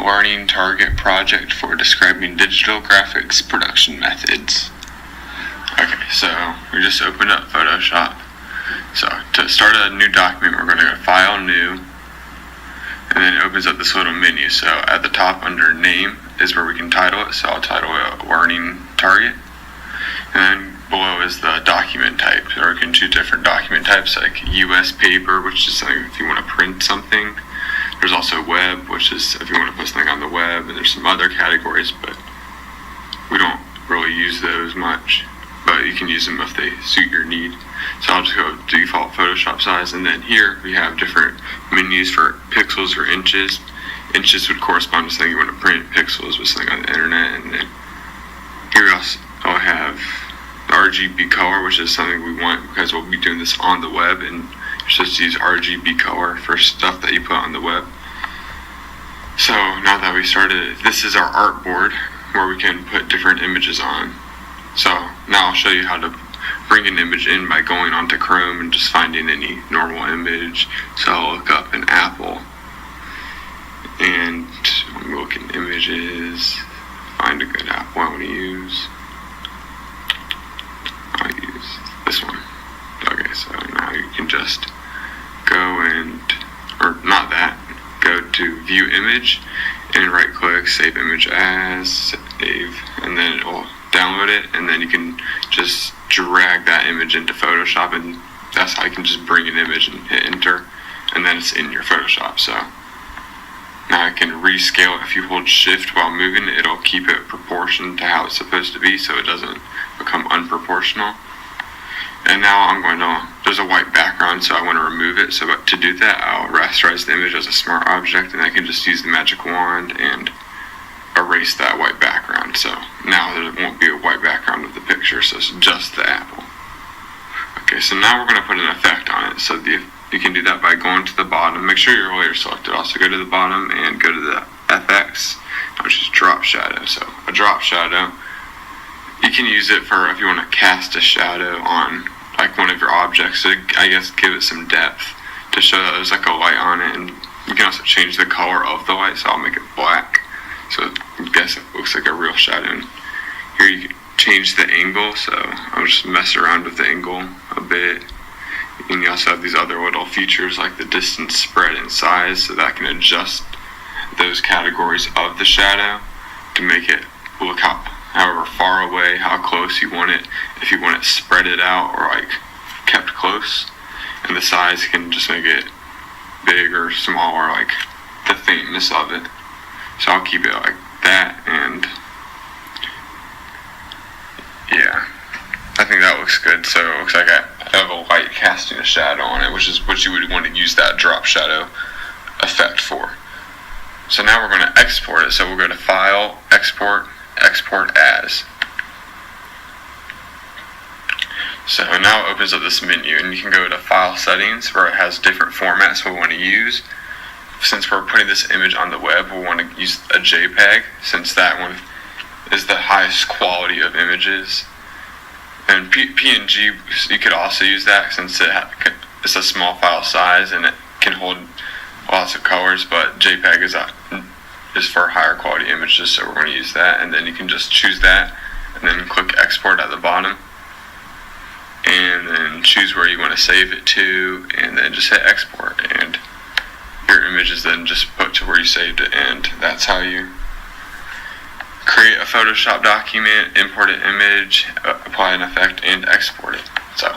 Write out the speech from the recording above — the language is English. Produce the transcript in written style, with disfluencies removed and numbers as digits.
learning target project for describing digital graphics production methods. Okay, so we just opened up Photoshop. So to start a new document, we're going to go to File, New, and then it opens up this little menu. So at the top under Name is where we can title it. So I'll title it Learning Target. And then below is the document type. Or we can choose different document types like US paper, which is like if you want to print something. There's also web, which is if you want to put something on the web. And there's some other categories, but we don't really use those much. But you can use them if they suit your need. So I'll just go default Photoshop size, and then here we have different menus for pixels or inches. Inches would correspond to something you want to print. Pixels was something on the internet, and then here we also have the RGB color, which is something we want because we'll be doing this on the web, and you're supposed to use RGB color for stuff that you put on the web. So now that we started, this is our artboard where we can put different images on. So now I'll show you how to bring an image in by going onto Chrome and just finding any normal image. So I'll look up an apple and I'm looking images, find a good apple I want to use. I'll use this one. Okay, so now you can just go go to View Image and right click, Save Image As, Save, and then it will download it, and then you can just drag that image into Photoshop, and that's how you can just bring an image and hit enter, and then it's in your Photoshop. So now I can rescale it. If you hold shift while moving, it'll keep it proportioned to how it's supposed to be so it doesn't become unproportional. And now there's a white background, so I want to remove it. So to do that, I'll rasterize the image as a smart object, and I can just use the magic wand and erase that white background. So now there won't be a white background of the picture, so it's just the apple. Okay, so now we're going to put an effect on it. So you can do that by going to the bottom. Make sure your layer is selected. Also go to the bottom and go to the FX, which is drop shadow. So a drop shadow, you can use it for if you want to cast a shadow on like one of your objects. So I guess give it some depth to show that there's like a light on it. And you can also change the color of the light, so I'll make it black. So I guess it looks like a real shadow. And here you can change the angle, so I'll just mess around with the angle a bit. And you also have these other little features like the distance, spread, and size, so that can adjust those categories of the shadow to make it look however far away, how close you want it. If you want it spread it out or like kept close, and the size can just make it big or small, or like the faintness of it. So I'll keep it like that, and yeah, I think that looks good. So it looks like I have a light casting a shadow on it, which is what you would want to use that drop shadow effect for. So now we're going to export it. So we'll go to File, Export, Export As. So now it opens up this menu, and you can go to File Settings where it has different formats we want to use. Since we're putting this image on the web, we'll want to use a JPEG, since that one is the highest quality of images. And PNG, you could also use that since it's a small file size and it can hold lots of colors, but JPEG is for higher quality images, so we're going to use that. And then you can just choose that and then click Export at the bottom, and then choose where you want to save it to, and then just hit Export, and your image is then just put to where you saved it. And that's how you create a Photoshop document, import an image, apply an effect, and export it. So